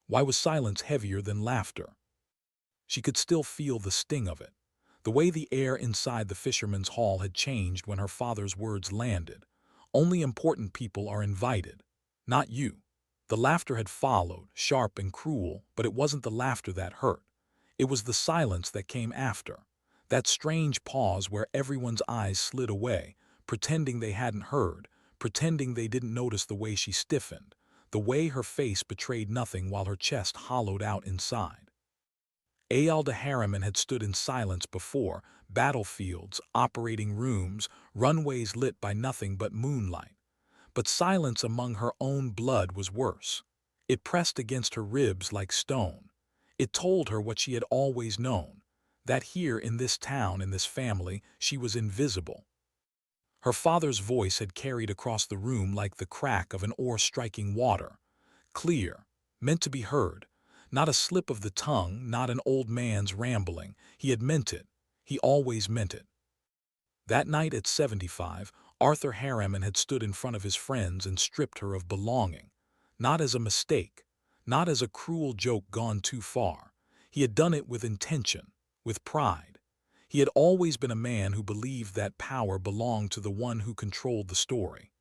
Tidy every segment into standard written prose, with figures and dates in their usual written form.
Why was silence heavier than laughter? She could still feel the sting of it. The way the air inside the fisherman's hall had changed when her father's words landed. Only important people are invited, not you. The laughter had followed, sharp and cruel, but it wasn't the laughter that hurt. It was the silence that came after. That strange pause where everyone's eyes slid away, pretending they hadn't heard, pretending they didn't notice the way she stiffened, the way her face betrayed nothing while her chest hollowed out inside. Arthur Haramman had stood in silence before, battlefields, operating rooms, runways lit by nothing but moonlight. But silence among her own blood was worse. It pressed against her ribs like stone. It told her what she had always known, that here in this town, in this family, she was invisible. Her father's voice had carried across the room like the crack of an oar striking water. Clear, meant to be heard. Not a slip of the tongue, not an old man's rambling. He had meant it. He always meant it. That night at 75, Arthur Haramman had stood in front of his friends and stripped her of belonging. Not as a mistake, not as a cruel joke gone too far. He had done it with intention, with pride. He had always been a man who believed that power belonged to the one who controlled the story.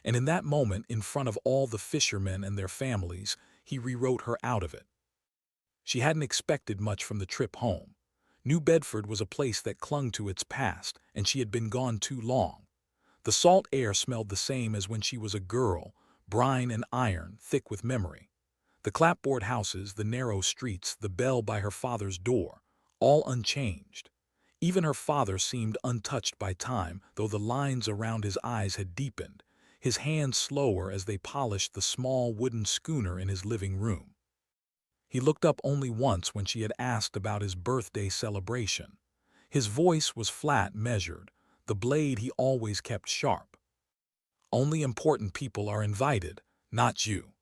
And in that moment, in front of all the fishermen and their families, he rewrote her out of it. She hadn't expected much from the trip home. New Bedford was a place that clung to its past, and she had been gone too long. The salt air smelled the same as when she was a girl, brine and iron, thick with memory. The clapboard houses, the narrow streets, the bell by her father's door, all unchanged. Even her father seemed untouched by time, though the lines around his eyes had deepened, his hands slower as they polished the small wooden schooner in his living room. He looked up only once when she had asked about his birthday celebration. His voice was flat, measured, the blade he always kept sharp. Only important people are invited, not you.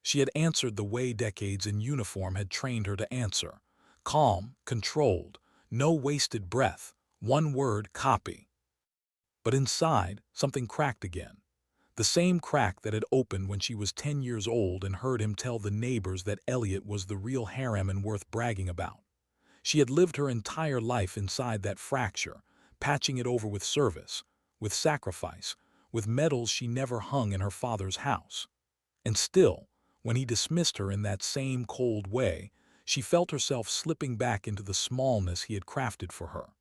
She had answered the way decades in uniform had trained her to answer. Calm, controlled, no wasted breath, one word, copy. But inside, something cracked again. The same crack that had opened when she was 10 years old and heard him tell the neighbors that Elliot was the real Haramman worth bragging about. She had lived her entire life inside that fracture, patching it over with service, with sacrifice, with medals she never hung in her father's house. And still, when he dismissed her in that same cold way, she felt herself slipping back into the smallness he had crafted for her.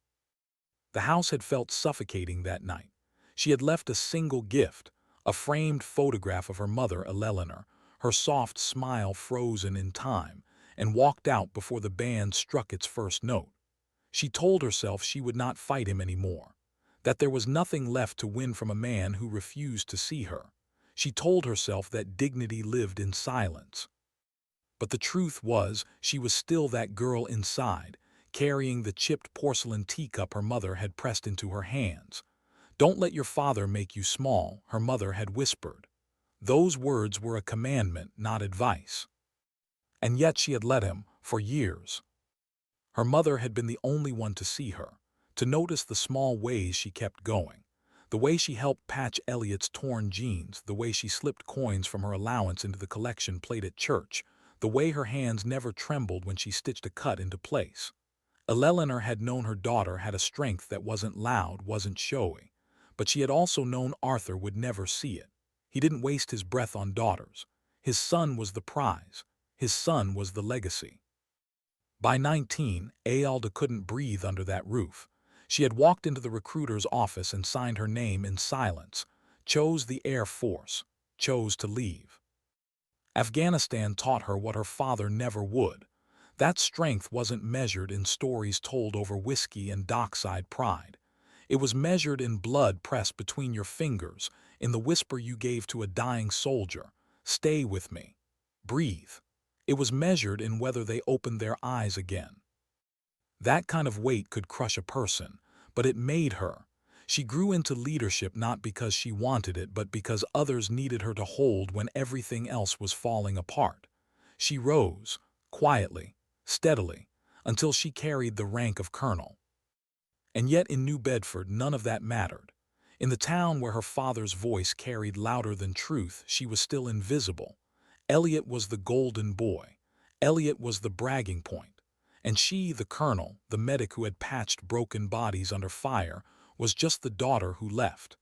The house had felt suffocating that night. She had left a single gift, a framed photograph of her mother, Eleanor, her soft smile frozen in time, and walked out before the band struck its first note. She told herself she would not fight him anymore, that there was nothing left to win from a man who refused to see her. She told herself that dignity lived in silence. But the truth was, she was still that girl inside, carrying the chipped porcelain teacup her mother had pressed into her hands. "Don't let your father make you small," her mother had whispered. Those words were a commandment, not advice. And yet she had let him, for years. Her mother had been the only one to see her, to notice the small ways she kept going. The way she helped patch Elliot's torn jeans, the way she slipped coins from her allowance into the collection plate at church, the way her hands never trembled when she stitched a cut into place. Eleanor had known her daughter had a strength that wasn't loud, wasn't showy. But she had also known Arthur would never see it. He didn't waste his breath on daughters. His son was the prize. His son was the legacy. By 19, Aolda couldn't breathe under that roof. She had walked into the recruiter's office and signed her name in silence, chose the Air Force, chose to leave. Afghanistan taught her what her father never would. That strength wasn't measured in stories told over whiskey and dockside pride. It was measured in blood pressed between your fingers, in the whisper you gave to a dying soldier, "Stay with me. Breathe." It was measured in whether they opened their eyes again. That kind of weight could crush a person, but it made her. She grew into leadership not because she wanted it, but because others needed her to hold when everything else was falling apart. She rose, quietly, steadily, until she carried the rank of colonel. And yet in New Bedford none of that mattered. In the town where her father's voice carried louder than truth, she was still invisible. Elliot was the golden boy, Elliot was the bragging point, and she, the colonel, the medic who had patched broken bodies under fire, was just the daughter who left.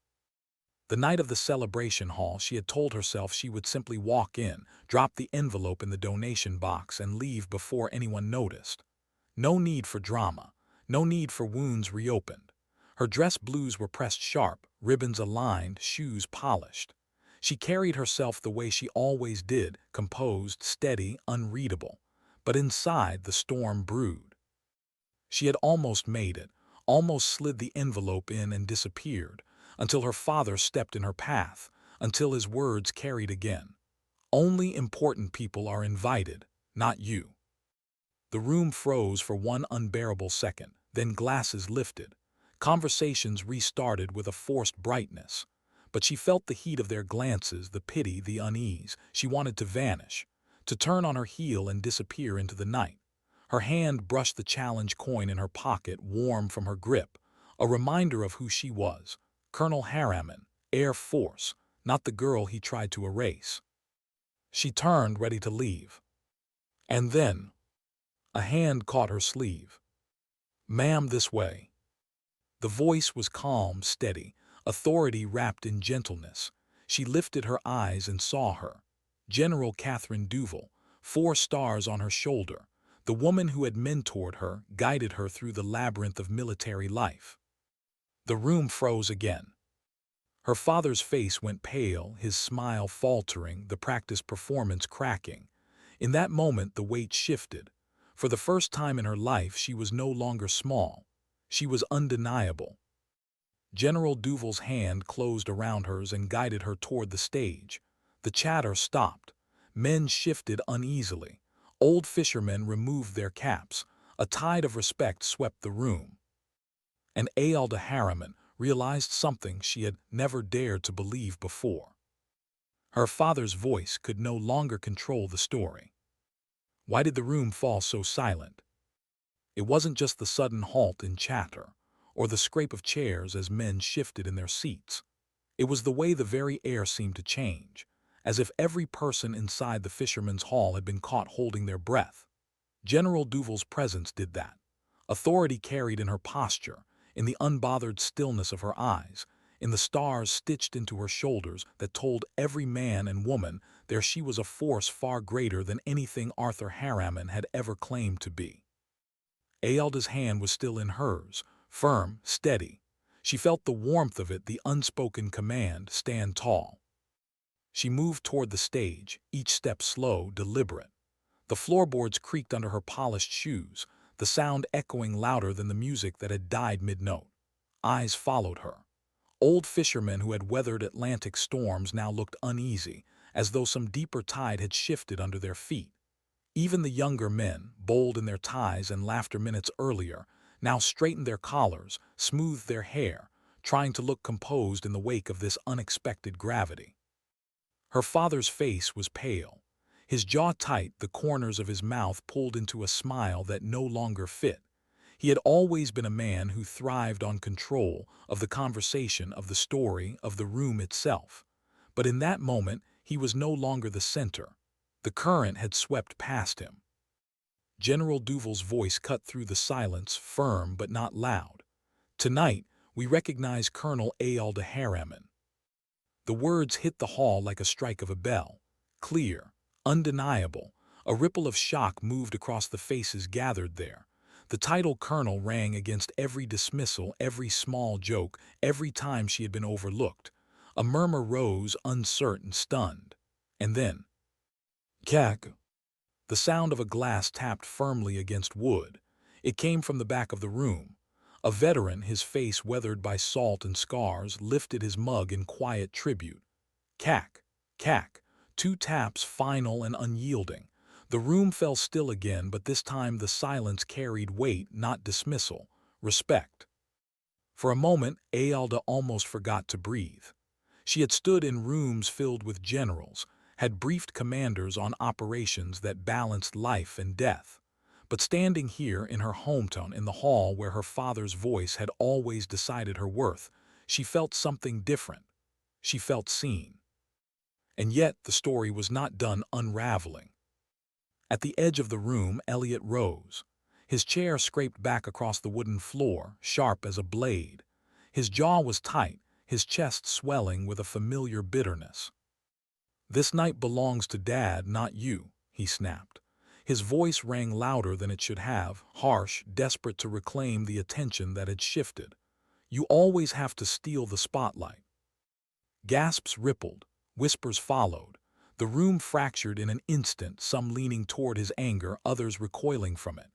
The night of the celebration hall, she had told herself she would simply walk in, drop the envelope in the donation box, and leave before anyone noticed. No need for drama, no need for wounds reopened. Her dress blues were pressed sharp, ribbons aligned, shoes polished. She carried herself the way she always did, composed, steady, unreadable. But inside, the storm brewed. She had almost made it, almost slid the envelope in and disappeared, until her father stepped in her path, until his words carried again. Only important people are invited, not you. The room froze for one unbearable second, then glasses lifted. Conversations restarted with a forced brightness. But she felt the heat of their glances, the pity, the unease. She wanted to vanish, to turn on her heel and disappear into the night. Her hand brushed the challenge coin in her pocket, warm from her grip, a reminder of who she was. Colonel Haramman, Air Force, not the girl he tried to erase. She turned, ready to leave. And then, a hand caught her sleeve. "Ma'am, this way." The voice was calm, steady, authority wrapped in gentleness. She lifted her eyes and saw her. General Catherine Duval, 4 stars on her shoulder, the woman who had mentored her, guided her through the labyrinth of military life. The room froze again. Her father's face went pale, his smile faltering, the practice performance cracking. In that moment, the weight shifted. For the first time in her life, she was no longer small. She was undeniable. General Duval's hand closed around hers and guided her toward the stage. The chatter stopped. Men shifted uneasily. Old fishermen removed their caps. A tide of respect swept the room. And Aolda Haramman realized something she had never dared to believe before. Her father's voice could no longer control the story. Why did the room fall so silent? It wasn't just the sudden halt in chatter, or the scrape of chairs as men shifted in their seats. It was the way the very air seemed to change, as if every person inside the fisherman's hall had been caught holding their breath. General Duval's presence did that. Authority carried in her posture, in the unbothered stillness of her eyes, in the stars stitched into her shoulders that told every man and woman there she was a force far greater than anything Arthur Haramman had ever claimed to be. Aolda's hand was still in hers, firm, steady. She felt the warmth of it, the unspoken command, "Stand tall." She moved toward the stage, each step slow, deliberate. The floorboards creaked under her polished shoes, the sound echoing louder than the music that had died mid-note. Eyes followed her. Old fishermen who had weathered Atlantic storms now looked uneasy, as though some deeper tide had shifted under their feet. Even the younger men, bold in their ties and laughter minutes earlier, now straightened their collars, smoothed their hair, trying to look composed in the wake of this unexpected gravity. Her father's face was pale. His jaw tight, the corners of his mouth pulled into a smile that no longer fit. He had always been a man who thrived on control of the conversation, of the story, of the room itself. But in that moment, he was no longer the center. The current had swept past him. General Duval's voice cut through the silence, firm but not loud. "Tonight, we recognize Colonel Aolda Haramman." The words hit the hall like a strike of a bell. Clear, undeniable, a ripple of shock moved across the faces gathered there. The title colonel rang against every dismissal, every small joke, every time she had been overlooked. A murmur rose, uncertain, stunned. And then, "Cack!" The sound of a glass tapped firmly against wood. It came from the back of the room. A veteran, his face weathered by salt and scars, lifted his mug in quiet tribute. Cack! Cack! 2 taps, final and unyielding. The room fell still again, but this time the silence carried weight, not dismissal, respect. For a moment, Aolda almost forgot to breathe. She had stood in rooms filled with generals, had briefed commanders on operations that balanced life and death. But standing here in her hometown, in the hall where her father's voice had always decided her worth, she felt something different. She felt seen. And yet the story was not done unraveling. At the edge of the room, Elliot rose. His chair scraped back across the wooden floor, sharp as a blade. His jaw was tight, his chest swelling with a familiar bitterness. "This night belongs to Dad, not you," he snapped. His voice rang louder than it should have, harsh, desperate to reclaim the attention that had shifted. "You always have to steal the spotlight." Gasps rippled, whispers followed. The room fractured in an instant, some leaning toward his anger, others recoiling from it.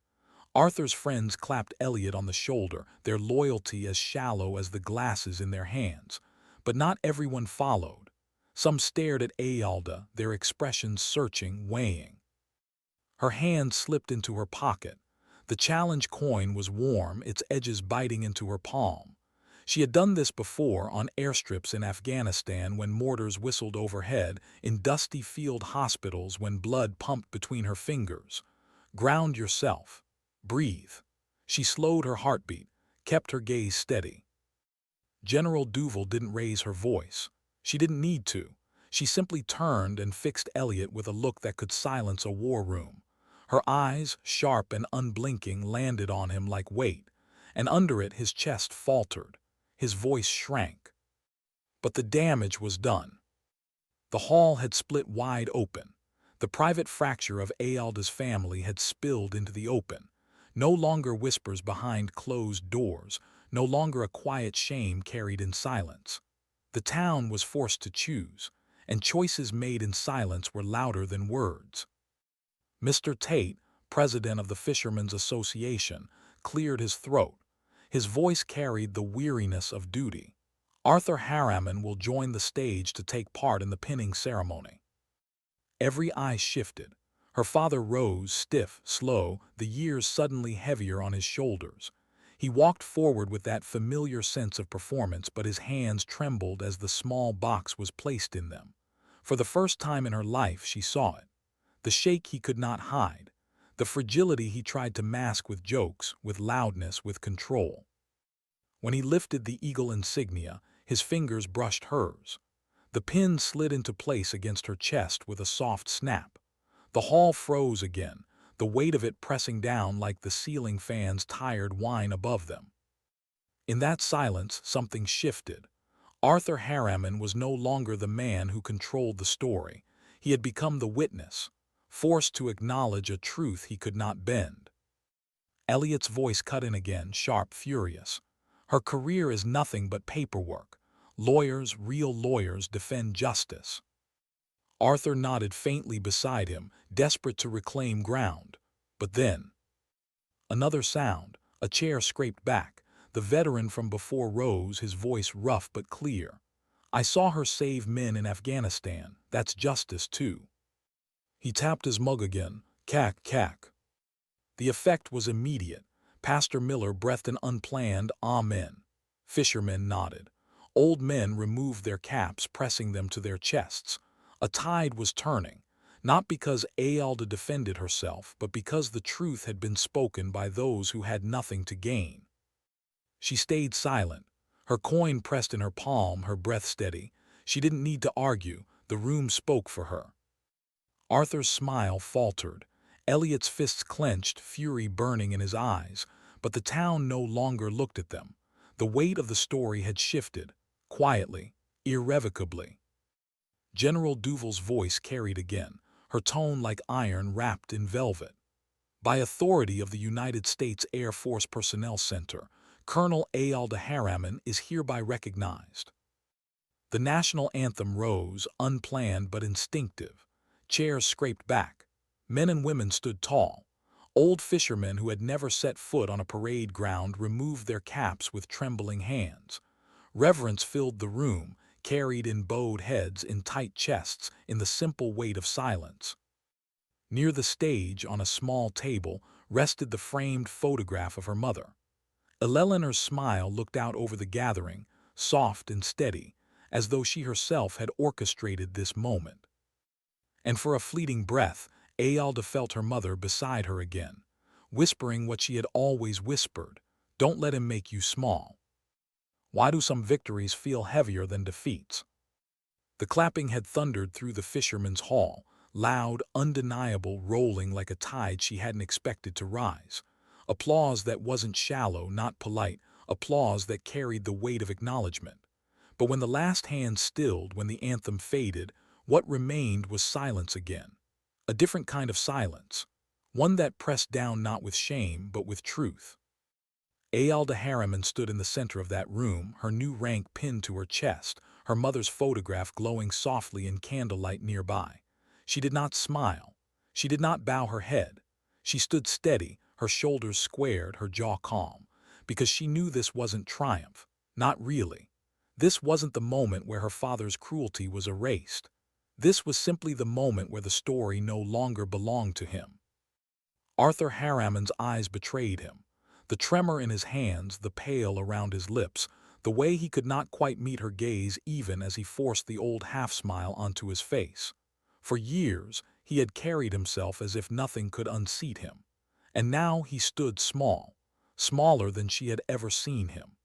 Arthur's friends clapped Elliot on the shoulder, their loyalty as shallow as the glasses in their hands. But not everyone followed. Some stared at Aolda, their expressions searching, weighing. Her hand slipped into her pocket. The challenge coin was warm, its edges biting into her palm. She had done this before on airstrips in Afghanistan when mortars whistled overhead, in dusty field hospitals when blood pumped between her fingers. Ground yourself. Breathe. She slowed her heartbeat, kept her gaze steady. General Duval didn't raise her voice. She didn't need to. She simply turned and fixed Elliot with a look that could silence a war room. Her eyes, sharp and unblinking, landed on him like weight, and under it his chest faltered. His voice shrank. But the damage was done. The hall had split wide open. The private fracture of Aolda's family had spilled into the open. No longer whispers behind closed doors, no longer a quiet shame carried in silence. The town was forced to choose, and choices made in silence were louder than words. Mr. Tate, president of the Fishermen's Association, cleared his throat. His voice carried the weariness of duty. "Arthur Haramman will join the stage to take part in the pinning ceremony." Every eye shifted. Her father rose, stiff, slow, the years suddenly heavier on his shoulders. He walked forward with that familiar sense of performance, but his hands trembled as the small box was placed in them. For the first time in her life, she saw it. The shake he could not hide. The fragility he tried to mask with jokes, with loudness, with control. When he lifted the eagle insignia, his fingers brushed hers. The pin slid into place against her chest with a soft snap. The hall froze again, the weight of it pressing down like the ceiling fan's tired whine above them. In that silence, something shifted. Arthur Haramman was no longer the man who controlled the story. He had become the witness, forced to acknowledge a truth he could not bend. Elliot's voice cut in again, sharp, furious. "Her career is nothing but paperwork. Lawyers, real lawyers, defend justice." Arthur nodded faintly beside him, desperate to reclaim ground. But then, another sound. A chair scraped back. The veteran from before rose, his voice rough but clear. "I saw her save men in Afghanistan. That's justice, too." He tapped his mug again. Cack, cack. The effect was immediate. Pastor Miller breathed an unplanned amen. Fishermen nodded. Old men removed their caps, pressing them to their chests. A tide was turning, not because Aolda defended herself, but because the truth had been spoken by those who had nothing to gain. She stayed silent, her coin pressed in her palm, her breath steady. She didn't need to argue. The room spoke for her. Arthur's smile faltered. Elliot's fists clenched, fury burning in his eyes. But the town no longer looked at them. The weight of the story had shifted, quietly, irrevocably. General Duval's voice carried again, her tone like iron wrapped in velvet. "By authority of the United States Air Force Personnel Center, Colonel Aolda Haramman is hereby recognized." The national anthem rose, unplanned but instinctive. Chairs scraped back. Men and women stood tall. Old fishermen who had never set foot on a parade ground removed their caps with trembling hands. Reverence filled the room, carried in bowed heads, in tight chests, in the simple weight of silence. Near the stage, on a small table, rested the framed photograph of her mother. Eleanor's smile looked out over the gathering, soft and steady, as though she herself had orchestrated this moment. And for a fleeting breath, Aolda felt her mother beside her again, whispering what she had always whispered: "Don't let him make you small." Why do some victories feel heavier than defeats? The clapping had thundered through the fisherman's hall, loud, undeniable, rolling like a tide she hadn't expected to rise. Applause that wasn't shallow, not polite, applause that carried the weight of acknowledgement. But when the last hand stilled, when the anthem faded, what remained was silence again. A different kind of silence. One that pressed down not with shame, but with truth. Aolda Haramman stood in the center of that room, her new rank pinned to her chest, her mother's photograph glowing softly in candlelight nearby. She did not smile. She did not bow her head. She stood steady, her shoulders squared, her jaw calm, because she knew this wasn't triumph. Not really. This wasn't the moment where her father's cruelty was erased. This was simply the moment where the story no longer belonged to him. Arthur Haramman's eyes betrayed him. The tremor in his hands, the pale around his lips, the way he could not quite meet her gaze even as he forced the old half-smile onto his face. For years, he had carried himself as if nothing could unseat him. And now he stood small, smaller than she had ever seen him.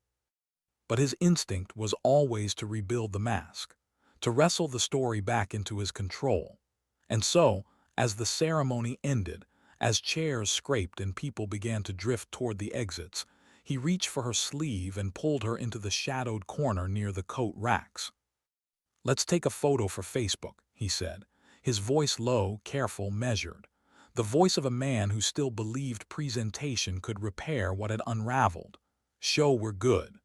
But his instinct was always to rebuild the mask, to wrestle the story back into his control. And so, as the ceremony ended, as chairs scraped and people began to drift toward the exits, he reached for her sleeve and pulled her into the shadowed corner near the coat racks. "Let's take a photo for Facebook," he said, his voice low, careful, measured. The voice of a man who still believed presentation could repair what had unraveled. "Show we're good."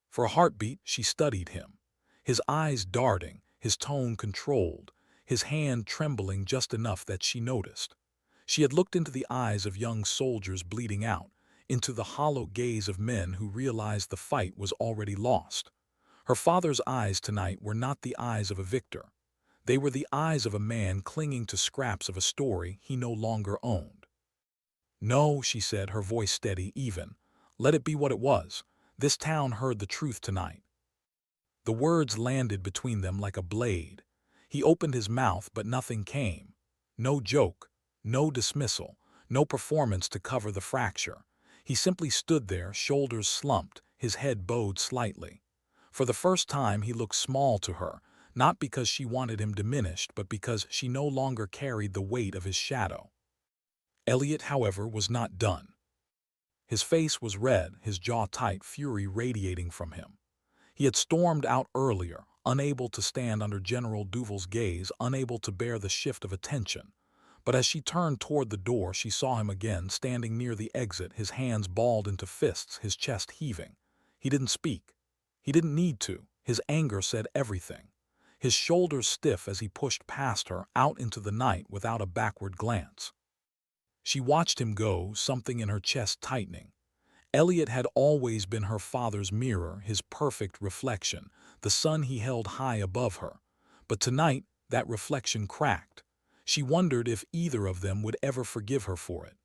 For a heartbeat, she studied him, his eyes darting, his tone controlled, his hand trembling just enough that she noticed. She had looked into the eyes of young soldiers bleeding out, into the hollow gaze of men who realized the fight was already lost. Her father's eyes tonight were not the eyes of a victor. They were the eyes of a man clinging to scraps of a story he no longer owned. "No," she said, her voice steady, even. "Let it be what it was. This town heard the truth tonight." The words landed between them like a blade. He opened his mouth, but nothing came. No joke, no dismissal, no performance to cover the fracture. He simply stood there, shoulders slumped, his head bowed slightly. For the first time he looked small to her, not because she wanted him diminished, but because she no longer carried the weight of his shadow. Elliot, however, was not done. His face was red, his jaw tight, fury radiating from him. He had stormed out earlier, unable to stand under General Duval's gaze, unable to bear the shift of attention. But as she turned toward the door, she saw him again, standing near the exit, his hands balled into fists, his chest heaving. He didn't speak. He didn't need to. His anger said everything. His shoulders stiff as he pushed past her, out into the night without a backward glance. She watched him go, something in her chest tightening. Elliot had always been her father's mirror, his perfect reflection, the sun he held high above her. But tonight, that reflection cracked. She wondered if either of them would ever forgive her for it.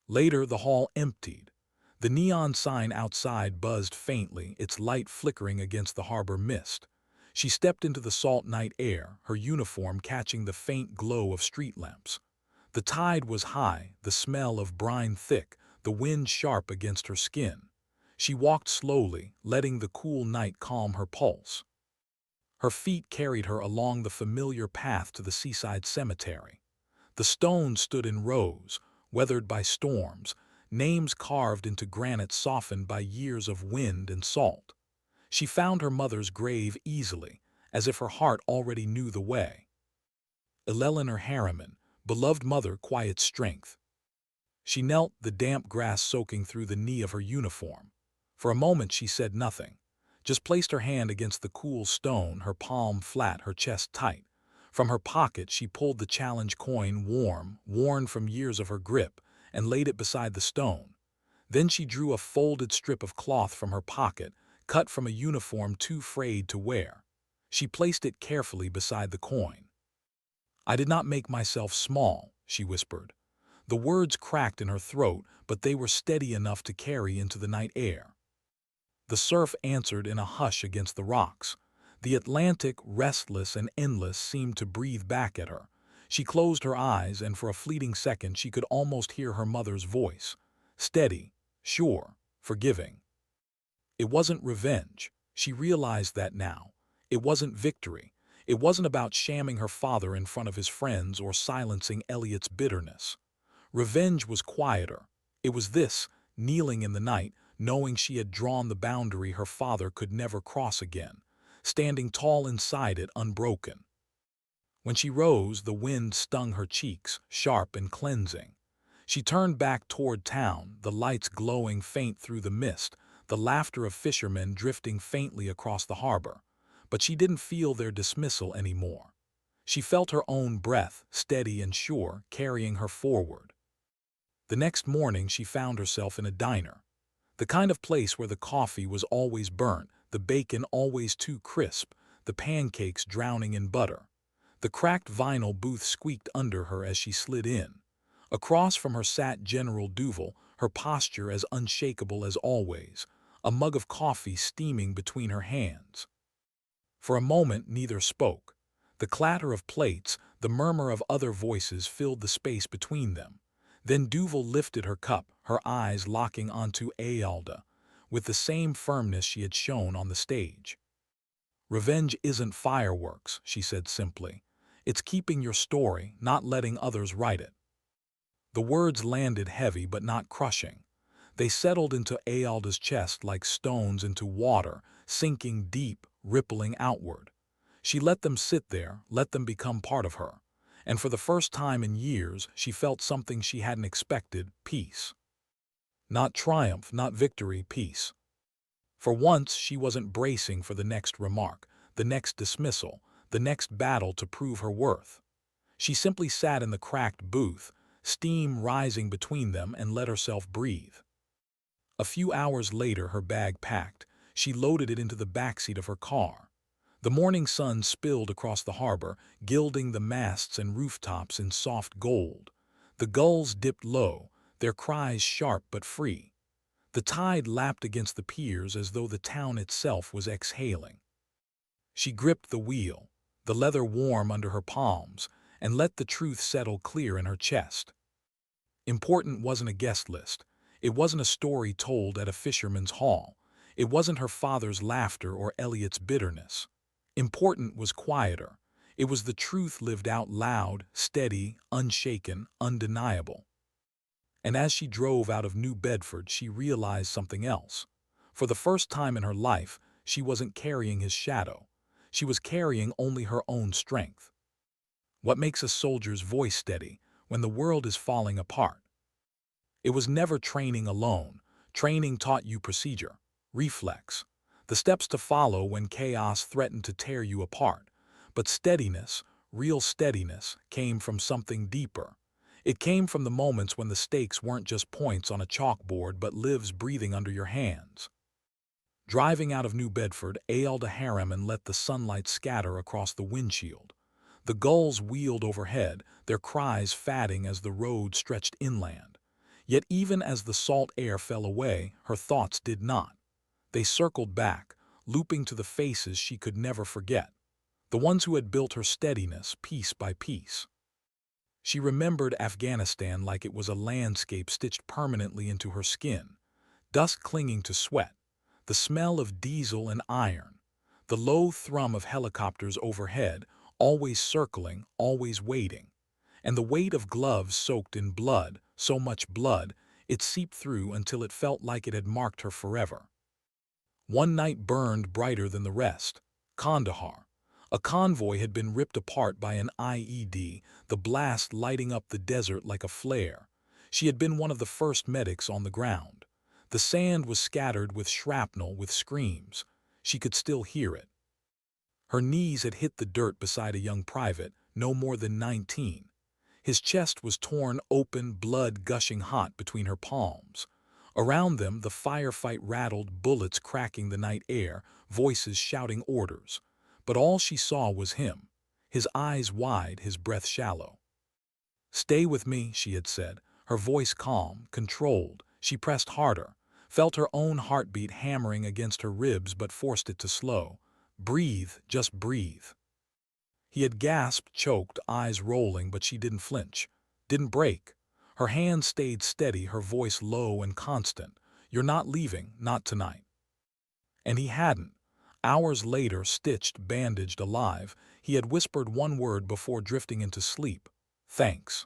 Later, the hall emptied. The neon sign outside buzzed faintly, its light flickering against the harbor mist. She stepped into the salt night air, her uniform catching the faint glow of street lamps. The tide was high, the smell of brine thick, the wind sharp against her skin. She walked slowly, letting the cool night calm her pulse. Her feet carried her along the familiar path to the seaside cemetery. The stones stood in rows, weathered by storms, names carved into granite softened by years of wind and salt. She found her mother's grave easily, as if her heart already knew the way. Arthur Haramman, beloved mother, quiet strength. She knelt, the damp grass soaking through the knee of her uniform. For a moment she said nothing, just placed her hand against the cool stone, her palm flat, her chest tight. From her pocket she pulled the challenge coin, warm, worn from years of her grip, and laid it beside the stone. Then she drew a folded strip of cloth from her pocket, cut from a uniform too frayed to wear. She placed it carefully beside the coin. "I did not make myself small," she whispered. The words cracked in her throat, but they were steady enough to carry into the night air. The surf answered in a hush against the rocks. The Atlantic, restless and endless, seemed to breathe back at her. She closed her eyes, and for a fleeting second she could almost hear her mother's voice. Steady, sure, forgiving. It wasn't revenge. She realized that now. It wasn't victory. It wasn't about shamming her father in front of his friends or silencing Elliot's bitterness. Revenge was quieter. It was this, kneeling in the night, knowing she had drawn the boundary her father could never cross again, standing tall inside it unbroken. When she rose, the wind stung her cheeks, sharp and cleansing. She turned back toward town, the lights glowing faint through the mist, the laughter of fishermen drifting faintly across the harbor. But she didn't feel their dismissal anymore. She felt her own breath, steady and sure, carrying her forward. The next morning she found herself in a diner. The kind of place where the coffee was always burnt, the bacon always too crisp, the pancakes drowning in butter. The cracked vinyl booth squeaked under her as she slid in. Across from her sat General Duval, her posture as unshakable as always, a mug of coffee steaming between her hands. For a moment neither spoke. The clatter of plates, the murmur of other voices filled the space between them. Then Duval lifted her cup, her eyes locking onto Aolda, with the same firmness she had shown on the stage. "Revenge isn't fireworks," she said simply. "It's keeping your story, not letting others write it." The words landed heavy but not crushing. They settled into Aolda's chest like stones into water, sinking deep, rippling outward. She let them sit there, let them become part of her. And for the first time in years, she felt something she hadn't expected: peace. Not triumph, not victory, peace. For once, she wasn't bracing for the next remark, the next dismissal, the next battle to prove her worth. She simply sat in the cracked booth, steam rising between them, and let herself breathe. A few hours later, her bag packed, she loaded it into the backseat of her car. The morning sun spilled across the harbor, gilding the masts and rooftops in soft gold. The gulls dipped low, their cries sharp but free. The tide lapped against the piers as though the town itself was exhaling. She gripped the wheel, the leather warm under her palms, and let the truth settle clear in her chest. Important wasn't a guest list. It wasn't a story told at a fisherman's hall. It wasn't her father's laughter or Elliot's bitterness. Important was quieter. It was the truth lived out loud, steady, unshaken, undeniable. And as she drove out of New Bedford, she realized something else. For the first time in her life, she wasn't carrying his shadow. She was carrying only her own strength. What makes a soldier's voice steady when the world is falling apart? It was never training alone. Training taught you procedure, reflex, the steps to follow when chaos threatened to tear you apart. But steadiness, real steadiness, came from something deeper. It came from the moments when the stakes weren't just points on a chalkboard but lives breathing under your hands. Driving out of New Bedford, Arthur Haramman let the sunlight scatter across the windshield. The gulls wheeled overhead, their cries fatting as the road stretched inland. Yet even as the salt air fell away, her thoughts did not. They circled back, looping to the faces she could never forget, the ones who had built her steadiness piece by piece. She remembered Afghanistan like it was a landscape stitched permanently into her skin, dust clinging to sweat, the smell of diesel and iron, the low thrum of helicopters overhead, always circling, always waiting, and the weight of gloves soaked in blood, so much blood, it seeped through until it felt like it had marked her forever. One night burned brighter than the rest. Kandahar. A convoy had been ripped apart by an IED, the blast lighting up the desert like a flare. She had been one of the first medics on the ground. The sand was scattered with shrapnel, with screams. She could still hear it. Her knees had hit the dirt beside a young private, no more than 19. His chest was torn open, blood gushing hot between her palms. Around them, the firefight rattled, bullets cracking the night air, voices shouting orders. But all she saw was him, his eyes wide, his breath shallow. "Stay with me," she had said, her voice calm, controlled. She pressed harder, felt her own heartbeat hammering against her ribs but forced it to slow. "Breathe, just breathe." He had gasped, choked, eyes rolling, but she didn't flinch, didn't break. Her hands stayed steady, her voice low and constant. "You're not leaving, not tonight." And he hadn't. Hours later, stitched, bandaged, alive, he had whispered one word before drifting into sleep: thanks.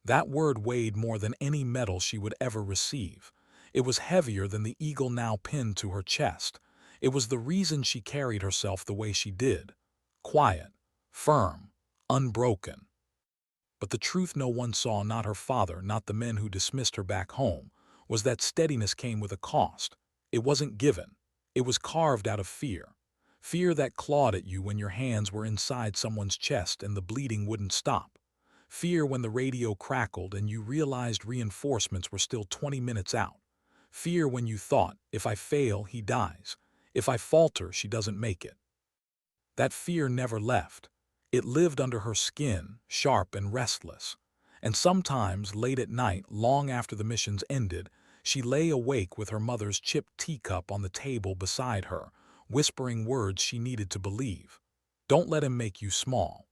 That word weighed more than any medal she would ever receive. It was heavier than the eagle now pinned to her chest. It was the reason she carried herself the way she did: quiet, firm, unbroken. But the truth no one saw, not her father, not the men who dismissed her back home, was that steadiness came with a cost. It wasn't given. It was carved out of fear. Fear that clawed at you when your hands were inside someone's chest and the bleeding wouldn't stop. Fear when the radio crackled and you realized reinforcements were still 20 minutes out. Fear when you thought, if I fail, he dies. If I falter, she doesn't make it. That fear never left. It lived under her skin, sharp and restless. And sometimes, late at night, long after the missions ended, she lay awake with her mother's chipped teacup on the table beside her, whispering words she needed to believe. Don't let him make you small.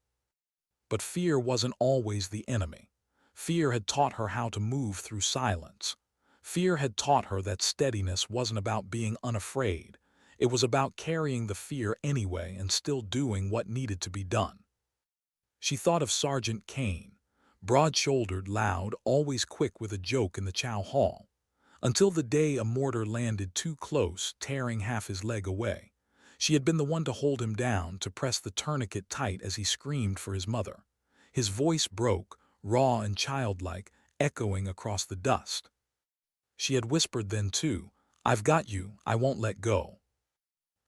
But fear wasn't always the enemy. Fear had taught her how to move through silence. Fear had taught her that steadiness wasn't about being unafraid. It was about carrying the fear anyway and still doing what needed to be done. She thought of Sergeant Kane, broad-shouldered, loud, always quick with a joke in the chow hall, until the day a mortar landed too close, tearing half his leg away. She had been the one to hold him down, to press the tourniquet tight as he screamed for his mother. His voice broke, raw and childlike, echoing across the dust. She had whispered then too, "I've got you, I won't let go."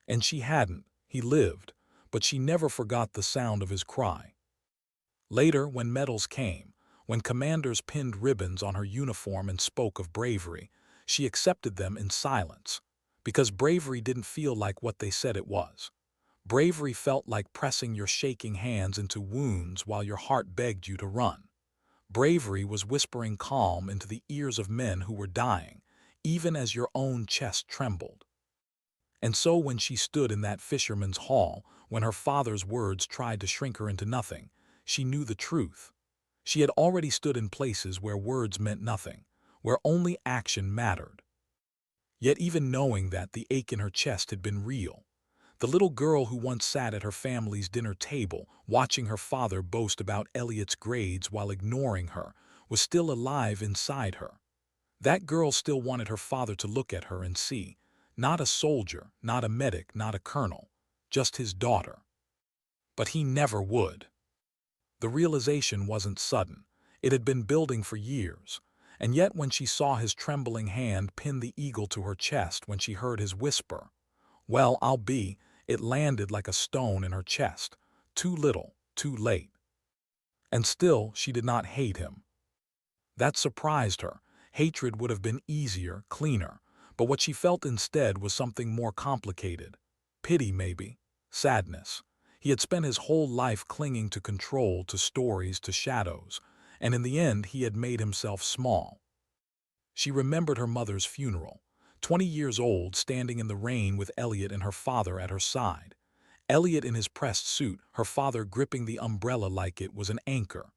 And she hadn't. He lived, but she never forgot the sound of his cry. Later, when medals came, when commanders pinned ribbons on her uniform and spoke of bravery, she accepted them in silence, because bravery didn't feel like what they said it was. Bravery felt like pressing your shaking hands into wounds while your heart begged you to run. Bravery was whispering calm into the ears of men who were dying, even as your own chest trembled. And so when she stood in that fisherman's hall, when her father's words tried to shrink her into nothing, she knew the truth. She had already stood in places where words meant nothing, where only action mattered. Yet even knowing that, the ache in her chest had been real. The little girl who once sat at her family's dinner table, watching her father boast about Elliot's grades while ignoring her, was still alive inside her. That girl still wanted her father to look at her and see, not a soldier, not a medic, not a colonel, just his daughter. But he never would. The realization wasn't sudden. It had been building for years. And yet when she saw his trembling hand pin the eagle to her chest, when she heard his whisper, "Well, I'll be," it landed like a stone in her chest. Too little, too late. And still, she did not hate him. That surprised her. Hatred would have been easier, cleaner. But what she felt instead was something more complicated. Pity, maybe. Sadness. He had spent his whole life clinging to control, to stories, to shadows, and in the end he had made himself small. She remembered her mother's funeral, 20 years old, standing in the rain with Elliot and her father at her side. Elliot in his pressed suit, her father gripping the umbrella like it was an anchor.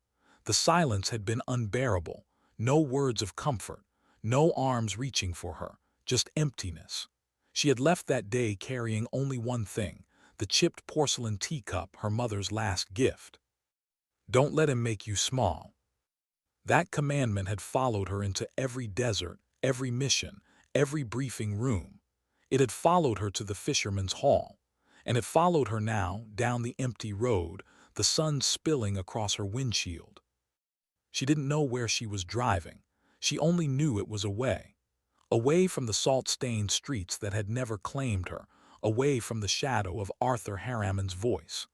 The silence had been unbearable. No words of comfort, no arms reaching for her, just emptiness. She had left that day carrying only one thing: the chipped porcelain teacup, her mother's last gift. Don't let him make you small. That commandment had followed her into every desert, every mission, every briefing room. It had followed her to the fisherman's hall. And it followed her now, down the empty road, the sun spilling across her windshield. She didn't know where she was driving. She only knew it was away. Away from the salt-stained streets that had never claimed her, away from the shadow of Arthur Haramman's voice.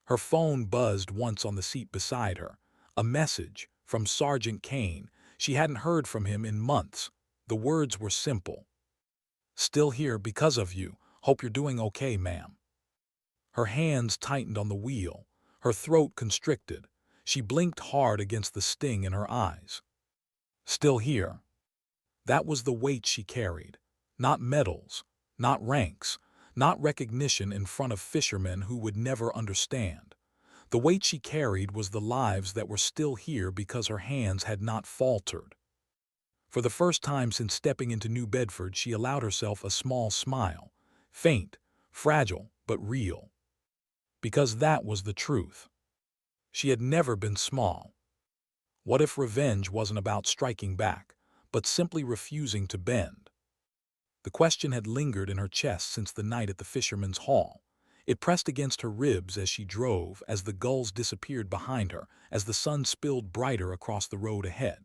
Her phone buzzed once on the seat beside her. A message from Sergeant Kane. She hadn't heard from him in months. The words were simple: "Still here because of you. Hope you're doing okay, ma'am." Her hands tightened on the wheel. Her throat constricted. She blinked hard against the sting in her eyes. Still here. That was the weight she carried. Not medals, not ranks, not recognition in front of fishermen who would never understand. The weight she carried was the lives that were still here because her hands had not faltered. For the first time since stepping into New Bedford, she allowed herself a small smile, faint, fragile but real. Because that was the truth. She had never been small. What if revenge wasn't about striking back, but simply refusing to bend? The question had lingered in her chest since the night at the fisherman's hall. It pressed against her ribs as she drove, as the gulls disappeared behind her, as the sun spilled brighter across the road ahead.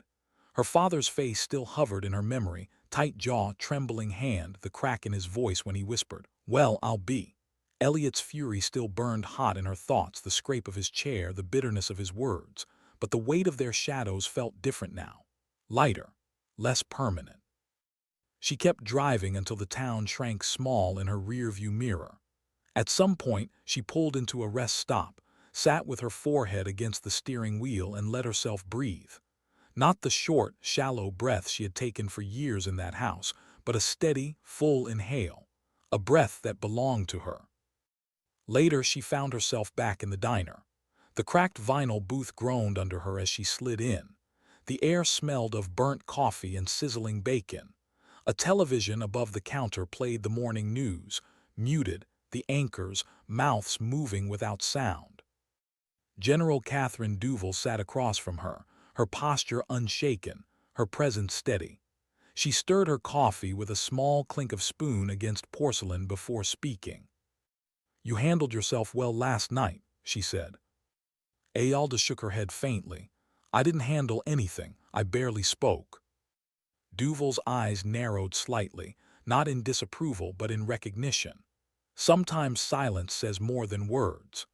Her father's face still hovered in her memory, tight jaw, trembling hand, the crack in his voice when he whispered, "Well, I'll be." Elliot's fury still burned hot in her thoughts, the scrape of his chair, the bitterness of his words. But the weight of their shadows felt different now. Lighter, less permanent. She kept driving until the town shrank small in her rearview mirror. At some point, she pulled into a rest stop, sat with her forehead against the steering wheel and let herself breathe. Not the short, shallow breath she had taken for years in that house, but a steady, full inhale, a breath that belonged to her. Later, she found herself back in the diner. The cracked vinyl booth groaned under her as she slid in. The air smelled of burnt coffee and sizzling bacon. A television above the counter played the morning news, muted, the anchors, mouths moving without sound. General Catherine Duval sat across from her posture unshaken, her presence steady. She stirred her coffee with a small clink of spoon against porcelain before speaking. "You handled yourself well last night," she said. Aolda shook her head faintly. "I didn't handle anything. I barely spoke." Duval's eyes narrowed slightly, not in disapproval but in recognition. Sometimes silence says more than words.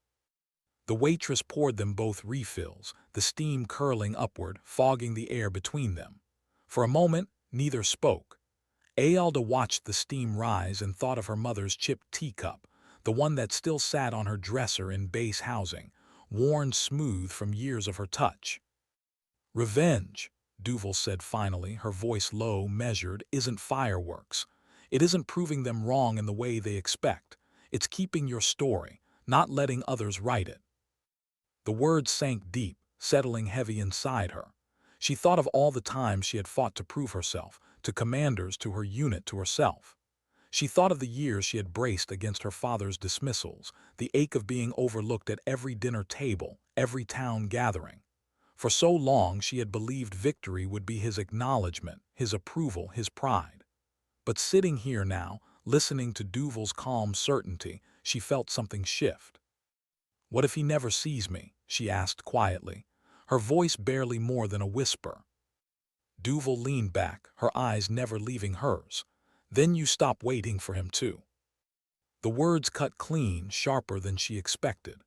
The waitress poured them both refills, the steam curling upward, fogging the air between them. For a moment, neither spoke. Aolda watched the steam rise and thought of her mother's chipped teacup, the one that still sat on her dresser in base housing, worn smooth from years of her touch. "Revenge," Duval said finally, her voice low, measured, "isn't fireworks. It isn't proving them wrong in the way they expect. It's keeping your story, not letting others write it." The words sank deep, settling heavy inside her. She thought of all the times she had fought to prove herself, to commanders, to her unit, to herself. She thought of the years she had braced against her father's dismissals, the ache of being overlooked at every dinner table, every town gathering. For so long she had believed victory would be his acknowledgement, his approval, his pride. But sitting here now, listening to Duval's calm certainty, she felt something shift. "What if he never sees me?" she asked quietly, her voice barely more than a whisper. Duval leaned back, her eyes never leaving hers. "Then you stop waiting for him too." The words cut clean, sharper than she expected.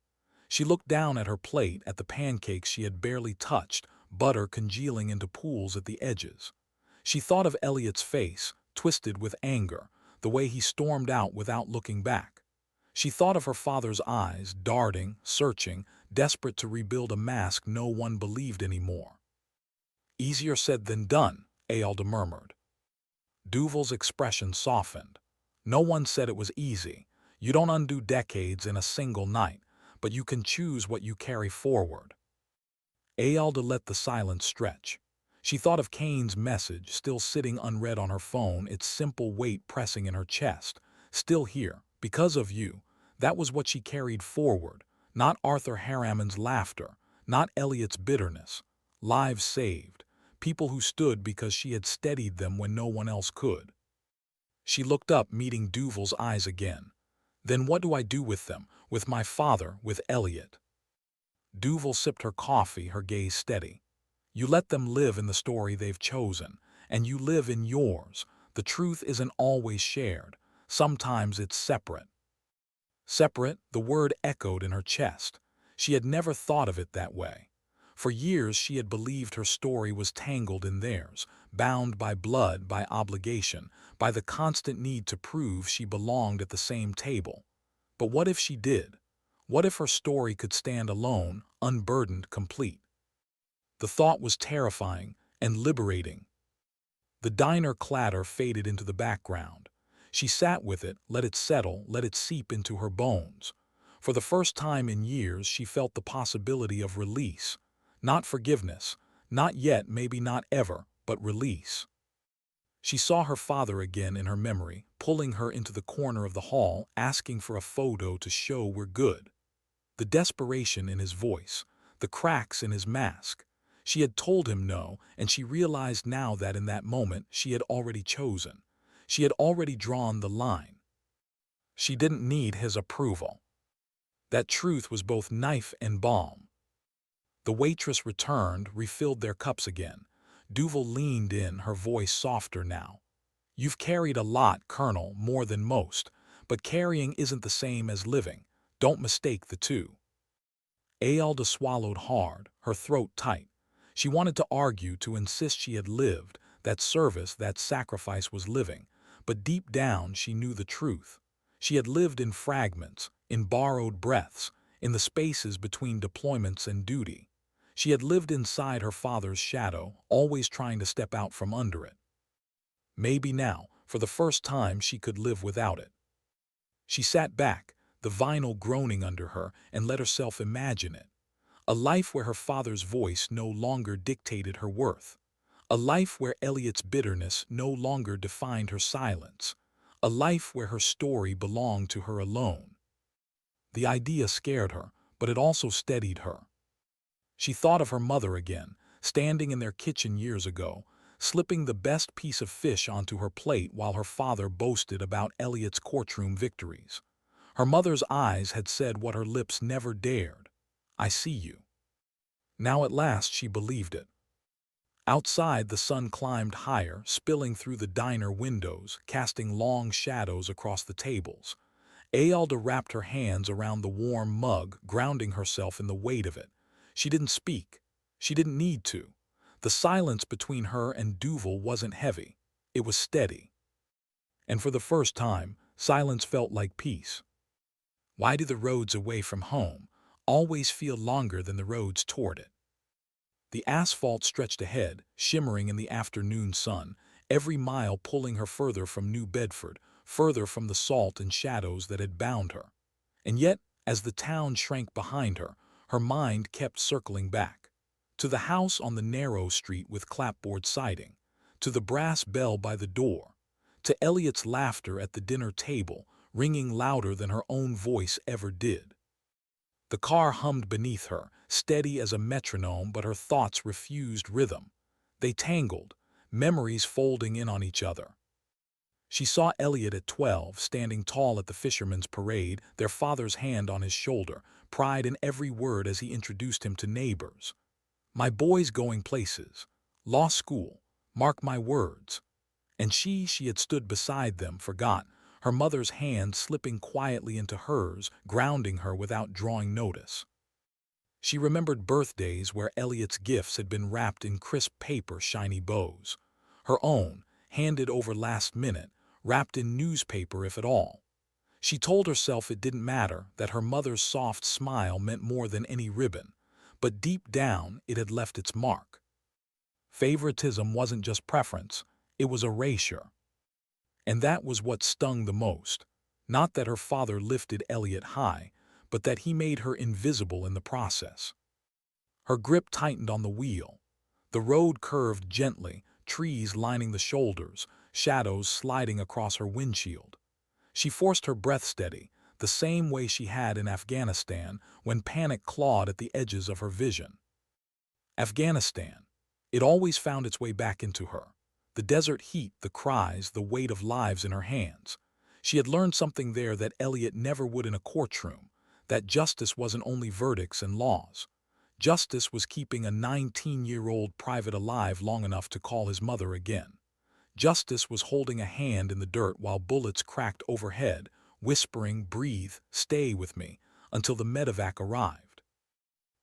She looked down at her plate, at the pancakes she had barely touched, butter congealing into pools at the edges. She thought of Elliot's face, twisted with anger, the way he stormed out without looking back. She thought of her father's eyes, darting, searching, desperate to rebuild a mask no one believed anymore. "Easier said than done," Aolda murmured. Duval's expression softened. "No one said it was easy. You don't undo decades in a single night, but you can choose what you carry forward." Aolda let the silence stretch. She thought of Kane's message, still sitting unread on her phone, its simple weight pressing in her chest. "Still here, because of you." That was what she carried forward, not Arthur Haramman's laughter, not Elliot's bitterness. Lives saved, people who stood because she had steadied them when no one else could. She looked up, meeting Duval's eyes again. "Then what do I do with them, with my father, with Elliot?" Duval sipped her coffee, her gaze steady. "You let them live in the story they've chosen, and you live in yours. The truth isn't always shared. Sometimes it's separate." Separate, the word echoed in her chest. She had never thought of it that way. For years she had believed her story was tangled in theirs, bound by blood, by obligation, by the constant need to prove she belonged at the same table. But what if she did? What if her story could stand alone, unburdened, complete? The thought was terrifying and liberating. The diner clatter faded into the background. She sat with it, let it settle, let it seep into her bones. For the first time in years she felt the possibility of release. Not forgiveness, not yet, maybe not ever, but release. She saw her father again in her memory, pulling her into the corner of the hall, asking for a photo to show we're good. The desperation in his voice, the cracks in his mask. She had told him no, and she realized now that in that moment she had already chosen. She had already drawn the line. She didn't need his approval. That truth was both knife and balm. The waitress returned, refilled their cups again. Duval leaned in, her voice softer now. "You've carried a lot, Colonel, more than most, but carrying isn't the same as living. Don't mistake the two." Aolda swallowed hard, her throat tight. She wanted to argue, to insist she had lived, that service, that sacrifice was living, but deep down she knew the truth. She had lived in fragments, in borrowed breaths, in the spaces between deployments and duty. She had lived inside her father's shadow, always trying to step out from under it. Maybe now, for the first time, she could live without it. She sat back, the vinyl groaning under her, and let herself imagine it. A life where her father's voice no longer dictated her worth. A life where Elliot's bitterness no longer defined her silence. A life where her story belonged to her alone. The idea scared her, but it also steadied her. She thought of her mother again, standing in their kitchen years ago, slipping the best piece of fish onto her plate while her father boasted about Elliot's courtroom victories. Her mother's eyes had said what her lips never dared. "I see you." Now at last she believed it. Outside, the sun climbed higher, spilling through the diner windows, casting long shadows across the tables. Aolda wrapped her hands around the warm mug, grounding herself in the weight of it. She didn't speak. She didn't need to. The silence between her and Duval wasn't heavy. It was steady. And for the first time, silence felt like peace. Why do the roads away from home always feel longer than the roads toward it? The asphalt stretched ahead, shimmering in the afternoon sun, every mile pulling her further from New Bedford, further from the salt and shadows that had bound her. And yet, as the town shrank behind her, her mind kept circling back. To the house on the narrow street with clapboard siding, to the brass bell by the door, to Elliot's laughter at the dinner table, ringing louder than her own voice ever did. The car hummed beneath her, steady as a metronome, but her thoughts refused rhythm. They tangled, memories folding in on each other. She saw Elliot at 12, standing tall at the fisherman's parade, their father's hand on his shoulder, pride in every word as he introduced him to neighbors. "My boy's going places. Law school. Mark my words." And she had stood beside them, forgot, her mother's hand slipping quietly into hers, grounding her without drawing notice. She remembered birthdays where Elliot's gifts had been wrapped in crisp paper, shiny bows. Her own, handed over last minute, wrapped in newspaper if at all. She told herself it didn't matter, that her mother's soft smile meant more than any ribbon, but deep down it had left its mark. Favoritism wasn't just preference, it was erasure. And that was what stung the most. Not that her father lifted Elliot high, but that he made her invisible in the process. Her grip tightened on the wheel. The road curved gently, trees lining the shoulders, shadows sliding across her windshield. She forced her breath steady, the same way she had in Afghanistan when panic clawed at the edges of her vision. Afghanistan. It always found its way back into her. The desert heat, the cries, the weight of lives in her hands. She had learned something there that Elliot never would in a courtroom, that justice wasn't only verdicts and laws. Justice was keeping a 19-year-old private alive long enough to call his mother again. Justice was holding a hand in the dirt while bullets cracked overhead, whispering, "Breathe, stay with me," until the medevac arrived.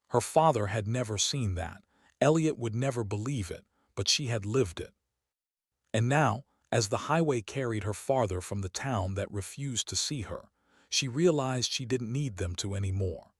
Her father had never seen that. Elliot would never believe it, but she had lived it. And now, as the highway carried her farther from the town that refused to see her, she realized she didn't need them to anymore.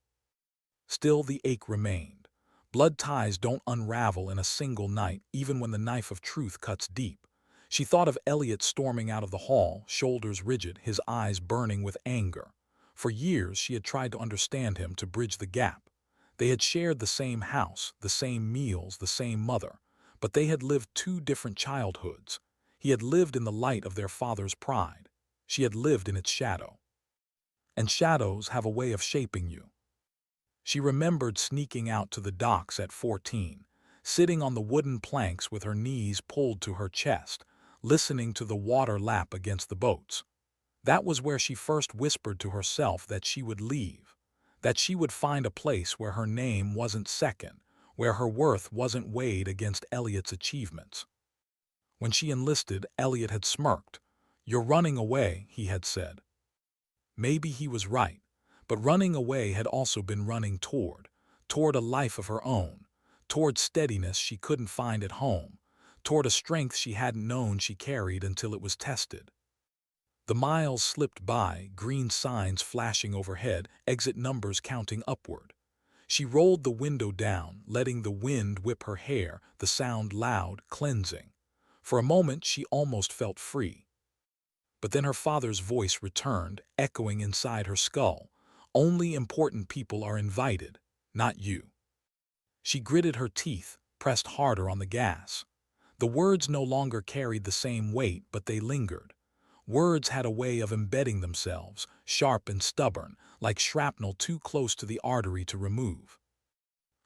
Still, the ache remained. Blood ties don't unravel in a single night, even when the knife of truth cuts deep. She thought of Elliot storming out of the hall, shoulders rigid, his eyes burning with anger. For years she had tried to understand him, to bridge the gap. They had shared the same house, the same meals, the same mother, but they had lived two different childhoods. He had lived in the light of their father's pride. She had lived in its shadow. And shadows have a way of shaping you. She remembered sneaking out to the docks at 14, sitting on the wooden planks with her knees pulled to her chest, listening to the water lap against the boats. That was where she first whispered to herself that she would leave, that she would find a place where her name wasn't second, where her worth wasn't weighed against Elliot's achievements. When she enlisted, Elliot had smirked. "You're running away," he had said. Maybe he was right, but running away had also been running toward a life of her own, toward steadiness she couldn't find at home, toward a strength she hadn't known she carried until it was tested. The miles slipped by, green signs flashing overhead, exit numbers counting upward. She rolled the window down, letting the wind whip her hair, the sound loud, cleansing. For a moment she almost felt free. But then her father's voice returned, echoing inside her skull. "Only important people are invited, not you." She gritted her teeth, pressed harder on the gas. The words no longer carried the same weight, but they lingered. Words had a way of embedding themselves, sharp and stubborn, like shrapnel too close to the artery to remove.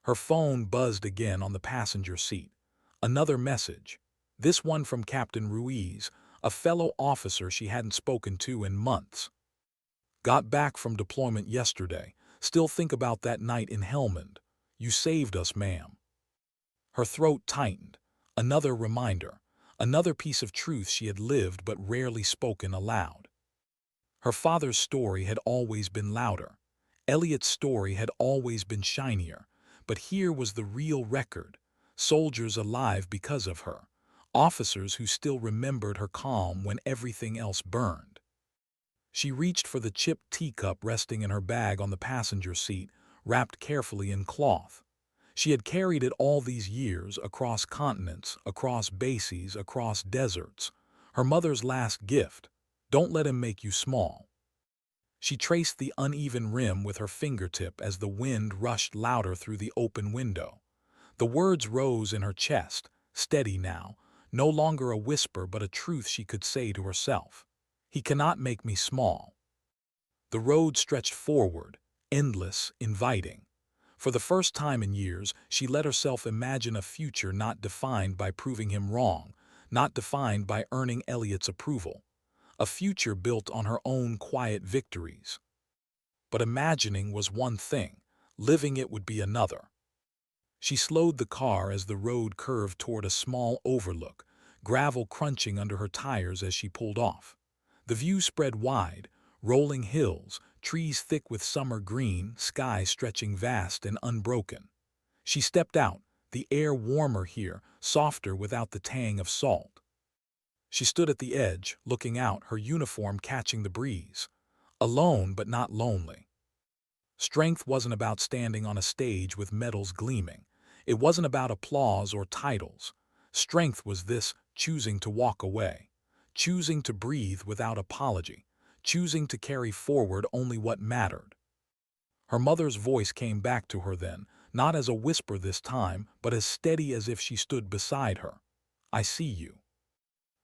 Her phone buzzed again on the passenger seat. Another message. This one from Captain Ruiz, a fellow officer she hadn't spoken to in months. "Got back from deployment yesterday. Still think about that night in Helmand. You saved us, ma'am." Her throat tightened. Another reminder. Another piece of truth she had lived but rarely spoken aloud. Her father's story had always been louder. Elliot's story had always been shinier. But here was the real record. Soldiers alive because of her. Officers who still remembered her calm when everything else burned. She reached for the chipped teacup resting in her bag on the passenger seat, wrapped carefully in cloth. She had carried it all these years, across continents, across bases, across deserts. Her mother's last gift. Don't let him make you small. She traced the uneven rim with her fingertip as the wind rushed louder through the open window. The words rose in her chest, steady now, no longer a whisper but a truth she could say to herself. "He cannot make me small." The road stretched forward, endless, inviting. For the first time in years, she let herself imagine a future not defined by proving him wrong, not defined by earning Elliot's approval. A future built on her own quiet victories. But imagining was one thing, living it would be another. She slowed the car as the road curved toward a small overlook, gravel crunching under her tires as she pulled off. The view spread wide, rolling hills, trees thick with summer green, sky stretching vast and unbroken. She stepped out, the air warmer here, softer without the tang of salt. She stood at the edge, looking out, her uniform catching the breeze. Alone but not lonely. Strength wasn't about standing on a stage with medals gleaming. It wasn't about applause or titles. Strength was this, choosing to walk away. Choosing to breathe without apology. Choosing to carry forward only what mattered. Her mother's voice came back to her then, not as a whisper this time, but as steady as if she stood beside her. "I see you."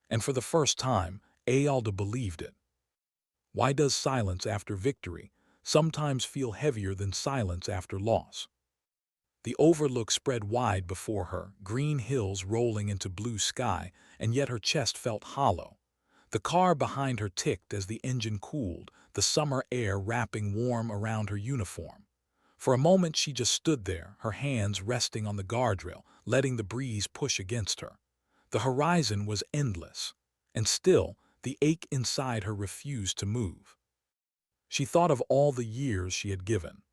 And for the first time, Aolda believed it. Why does silence after victory sometimes feel heavier than silence after loss? The overlook spread wide before her, green hills rolling into blue sky, and yet her chest felt hollow. The car behind her ticked as the engine cooled, the summer air wrapping warm around her uniform. For a moment she just stood there, her hands resting on the guardrail, letting the breeze push against her. The horizon was endless, and still, the ache inside her refused to move. She thought of all the years she had given.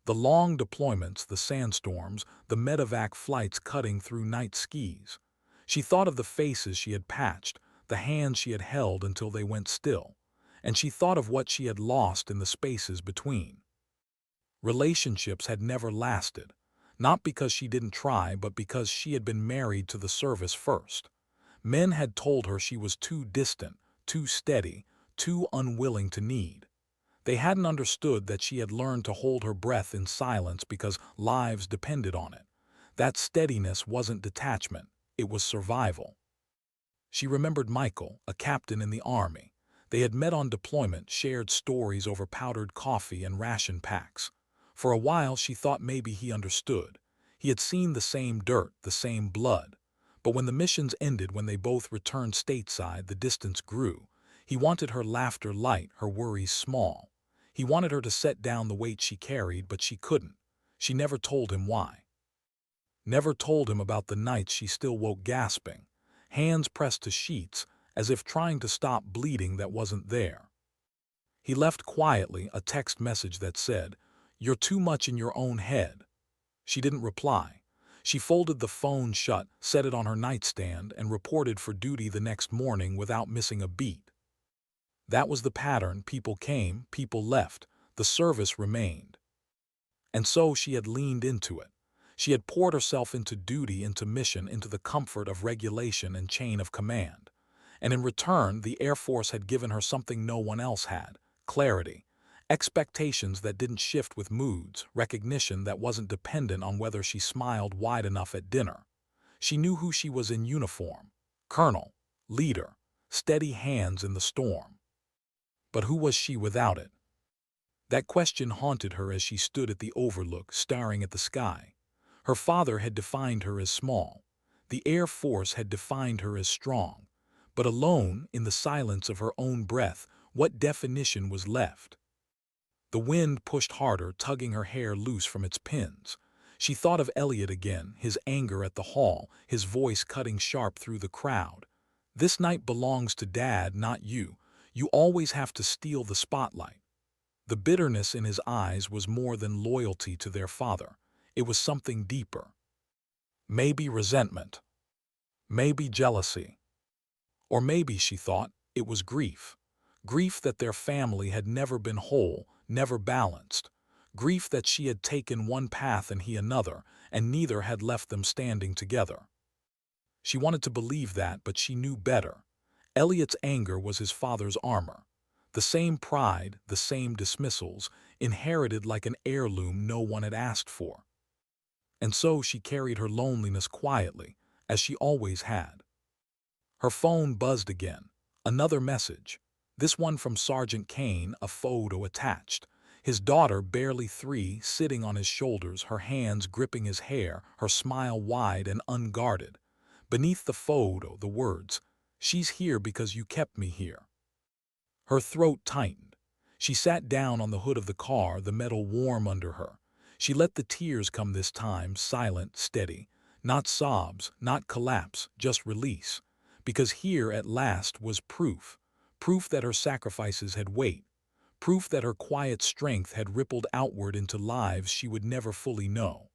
The long deployments, the sandstorms, the medevac flights cutting through night skis. She thought of the faces she had patched, the hands she had held until they went still, and she thought of what she had lost in the spaces between. Relationships had never lasted, not because she didn't try, but because she had been married to the service first. Men had told her she was too distant, too steady, too unwilling to need. They hadn't understood that she had learned to hold her breath in silence because lives depended on it. That steadiness wasn't detachment, it was survival. She remembered Michael, a captain in the army. They had met on deployment, shared stories over powdered coffee and ration packs. For a while she thought maybe he understood. He had seen the same dirt, the same blood. But when the missions ended, when they both returned stateside, the distance grew. He wanted her laughter light, her worries small. He wanted her to set down the weight she carried, but she couldn't. She never told him why. Never told him about the nights she still woke gasping, hands pressed to sheets, as if trying to stop bleeding that wasn't there. He left quietly a text message that said, "You're too much in your own head." She didn't reply. She folded the phone shut, set it on her nightstand, and reported for duty the next morning without missing a beat. That was the pattern. People came, people left. The service remained. And so she had leaned into it. She had poured herself into duty, into mission, into the comfort of regulation and chain of command. And in return, the Air Force had given her something no one else had: clarity. Expectations that didn't shift with moods, recognition that wasn't dependent on whether she smiled wide enough at dinner. She knew who she was in uniform: colonel, leader, steady hands in the storm. But who was she without it? That question haunted her as she stood at the overlook, staring at the sky. Her father had defined her as small. The Air Force had defined her as strong. But alone, in the silence of her own breath, what definition was left? The wind pushed harder, tugging her hair loose from its pins. She thought of Elliot again, his anger at the hall, his voice cutting sharp through the crowd. "This night belongs to Dad, not you. You always have to steal the spotlight." The bitterness in his eyes was more than loyalty to their father. It was something deeper. Maybe resentment. Maybe jealousy. Or maybe, she thought, it was grief. Grief that their family had never been whole, never balanced. Grief that she had taken one path and he another, and neither had left them standing together. She wanted to believe that, but she knew better. Elliot's anger was his father's armor. The same pride, the same dismissals, inherited like an heirloom no one had asked for. And so she carried her loneliness quietly, as she always had. Her phone buzzed again. Another message. This one from Sergeant Kane, a photo attached. His daughter, barely 3, sitting on his shoulders, her hands gripping his hair, her smile wide and unguarded. Beneath the photo, the words, "She's here because you kept me here." Her throat tightened. She sat down on the hood of the car, the metal warm under her. She let the tears come this time, silent, steady. Not sobs, not collapse, just release. Because here, at last, was proof. Proof that her sacrifices had weight. Proof that her quiet strength had rippled outward into lives she would never fully know.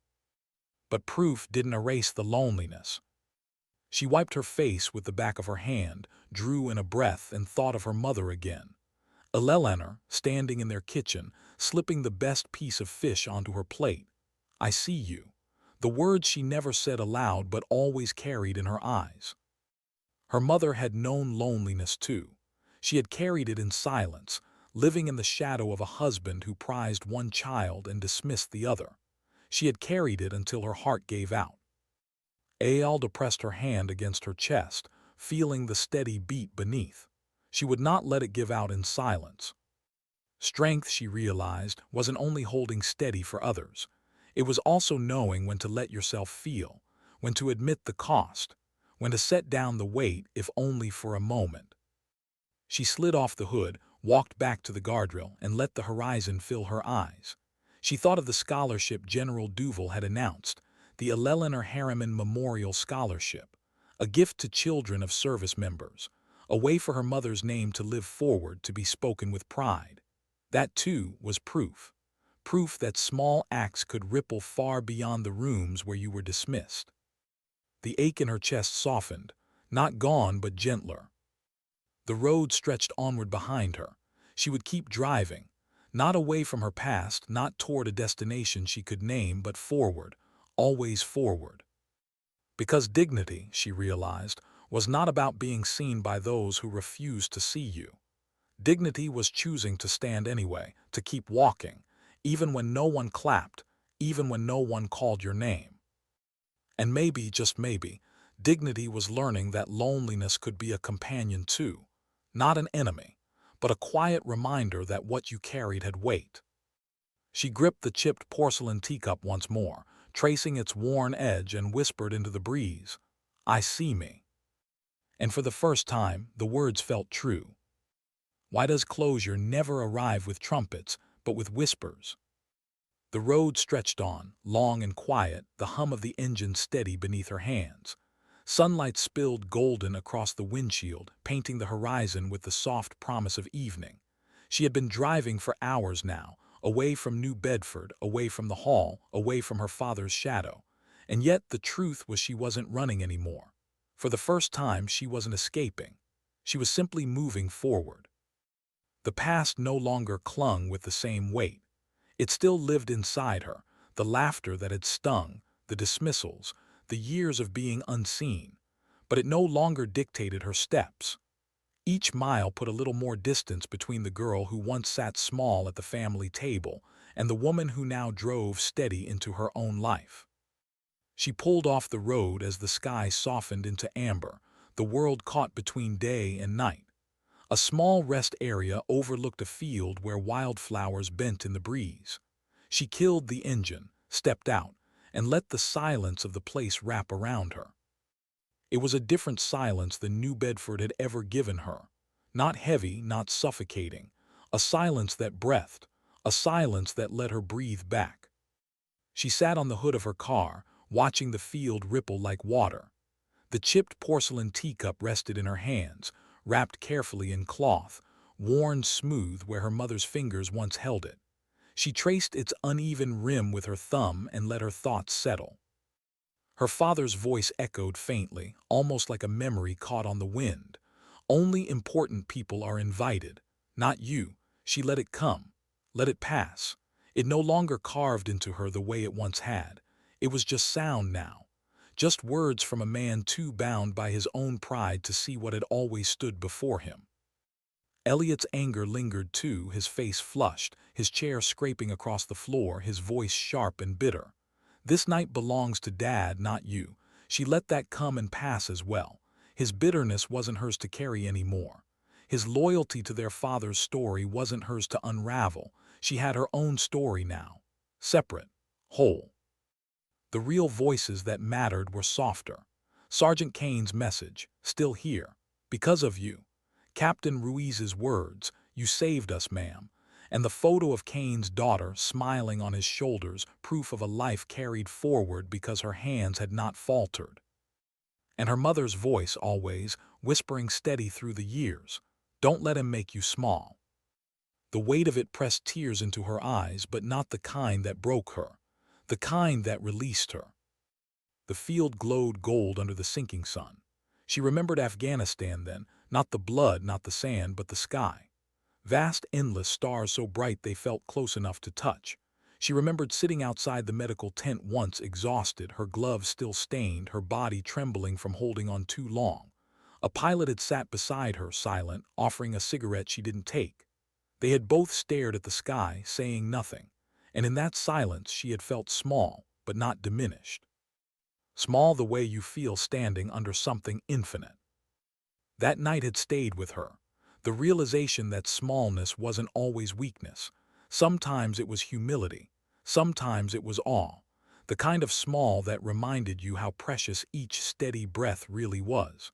But proof didn't erase the loneliness. She wiped her face with the back of her hand, drew in a breath, and thought of her mother again. Eleanor, standing in their kitchen, slipping the best piece of fish onto her plate. "I see you." The words she never said aloud but always carried in her eyes. Her mother had known loneliness too. She had carried it in silence, living in the shadow of a husband who prized one child and dismissed the other. She had carried it until her heart gave out. Aolda pressed her hand against her chest, feeling the steady beat beneath. She would not let it give out in silence. Strength, she realized, wasn't only holding steady for others. It was also knowing when to let yourself feel, when to admit the cost, when to set down the weight, if only for a moment. She slid off the hood, walked back to the guardrail, and let the horizon fill her eyes. She thought of the scholarship General Duval had announced, the Arthur Haramman Memorial Scholarship, a gift to children of service members, a way for her mother's name to live forward, to be spoken with pride. That, too, was proof. Proof that small acts could ripple far beyond the rooms where you were dismissed. The ache in her chest softened, not gone but gentler. The road stretched onward behind her. She would keep driving, not away from her past, not toward a destination she could name, but forward, always forward. Because dignity, she realized, was not about being seen by those who refused to see you. Dignity was choosing to stand anyway, to keep walking, even when no one clapped, even when no one called your name. And maybe, just maybe, Dignity was learning that loneliness could be a companion too, not an enemy, but a quiet reminder that what you carried had weight. She gripped the chipped porcelain teacup once more, tracing its worn edge, and whispered into the breeze, "I see me." And for the first time, the words felt true. Why does closure never arrive with trumpets, but with whispers? The road stretched on, long and quiet, the hum of the engine steady beneath her hands. Sunlight spilled golden across the windshield, painting the horizon with the soft promise of evening. She had been driving for hours now, away from New Bedford, away from the hall, away from her father's shadow. And yet the truth was she wasn't running anymore. For the first time, she wasn't escaping. She was simply moving forward. The past no longer clung with the same weight. It still lived inside her, the laughter that had stung, the dismissals, the years of being unseen. But it no longer dictated her steps. Each mile put a little more distance between the girl who once sat small at the family table and the woman who now drove steady into her own life. She pulled off the road as the sky softened into amber, the world caught between day and night. A small rest area overlooked a field where wildflowers bent in the breeze. She killed the engine, stepped out, and let the silence of the place wrap around her. It was a different silence than New Bedford had ever given her. Not heavy, not suffocating. A silence that breathed, a silence that let her breathe back. She sat on the hood of her car, watching the field ripple like water. The chipped porcelain teacup rested in her hands, wrapped carefully in cloth, worn smooth where her mother's fingers once held it. She traced its uneven rim with her thumb and let her thoughts settle. Her father's voice echoed faintly, almost like a memory caught on the wind. "Only important people are invited, not you." She let it come, let it pass. It no longer carved into her the way it once had. It was just sound now. Just words from a man too bound by his own pride to see what had always stood before him. Elliot's anger lingered too, his face flushed, his chair scraping across the floor, his voice sharp and bitter. "This night belongs to Dad, not you." She let that come and pass as well. His bitterness wasn't hers to carry anymore. His loyalty to their father's story wasn't hers to unravel. She had her own story now. Separate. Whole. The real voices that mattered were softer. Sergeant Kane's message, "Still here. Because of you." Captain Ruiz's words, "You saved us, ma'am." And the photo of Kane's daughter smiling on his shoulders, proof of a life carried forward because her hands had not faltered. And her mother's voice always, whispering steady through the years, "Don't let him make you small." The weight of it pressed tears into her eyes, but not the kind that broke her, the kind that released her. The field glowed gold under the sinking sun. She remembered Afghanistan then, not the blood, not the sand, but the sky. Vast, endless stars so bright they felt close enough to touch. She remembered sitting outside the medical tent once, exhausted, her gloves still stained, her body trembling from holding on too long. A pilot had sat beside her, silent, offering a cigarette she didn't take. They had both stared at the sky, saying nothing. And in that silence she had felt small, but not diminished. Small the way you feel standing under something infinite. That night had stayed with her. The realization that smallness wasn't always weakness. Sometimes it was humility. Sometimes it was awe. The kind of small that reminded you how precious each steady breath really was.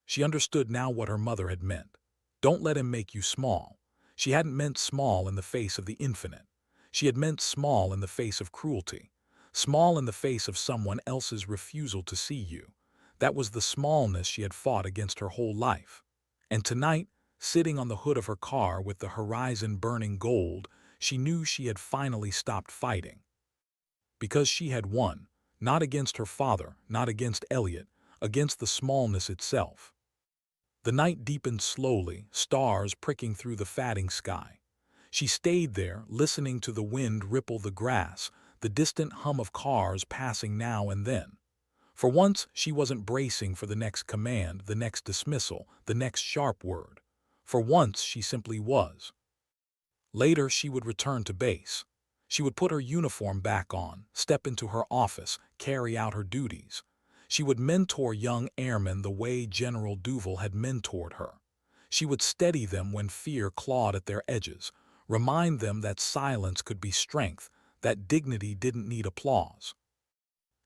She understood now what her mother had meant. Don't let him make you small. She hadn't meant small in the face of the infinite. She had meant small in the face of cruelty. Small in the face of someone else's refusal to see you. That was the smallness she had fought against her whole life. And tonight, sitting on the hood of her car with the horizon burning gold, she knew she had finally stopped fighting. Because she had won, not against her father, not against Elliot, against the smallness itself. The night deepened slowly, stars pricking through the fatting sky. She stayed there, listening to the wind ripple the grass, the distant hum of cars passing now and then. For once, she wasn't bracing for the next command, the next dismissal, the next sharp word. For once, she simply was. Later, she would return to base. She would put her uniform back on, step into her office, carry out her duties. She would mentor young airmen the way General Duval had mentored her. She would steady them when fear clawed at their edges, remind them that silence could be strength, that dignity didn't need applause.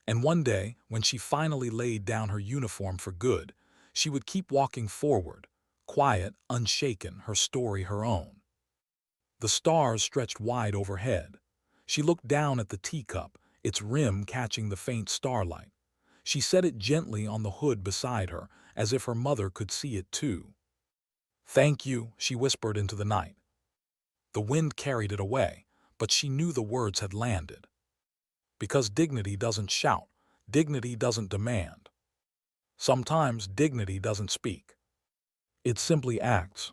And one day, when she finally laid down her uniform for good, she would keep walking forward, quiet, unshaken, her story her own. The stars stretched wide overhead. She looked down at the teacup, its rim catching the faint starlight. She set it gently on the hood beside her, as if her mother could see it too. "Thank you," she whispered into the night. The wind carried it away, but she knew the words had landed. Because dignity doesn't shout, dignity doesn't demand. Sometimes dignity doesn't speak. It simply acts.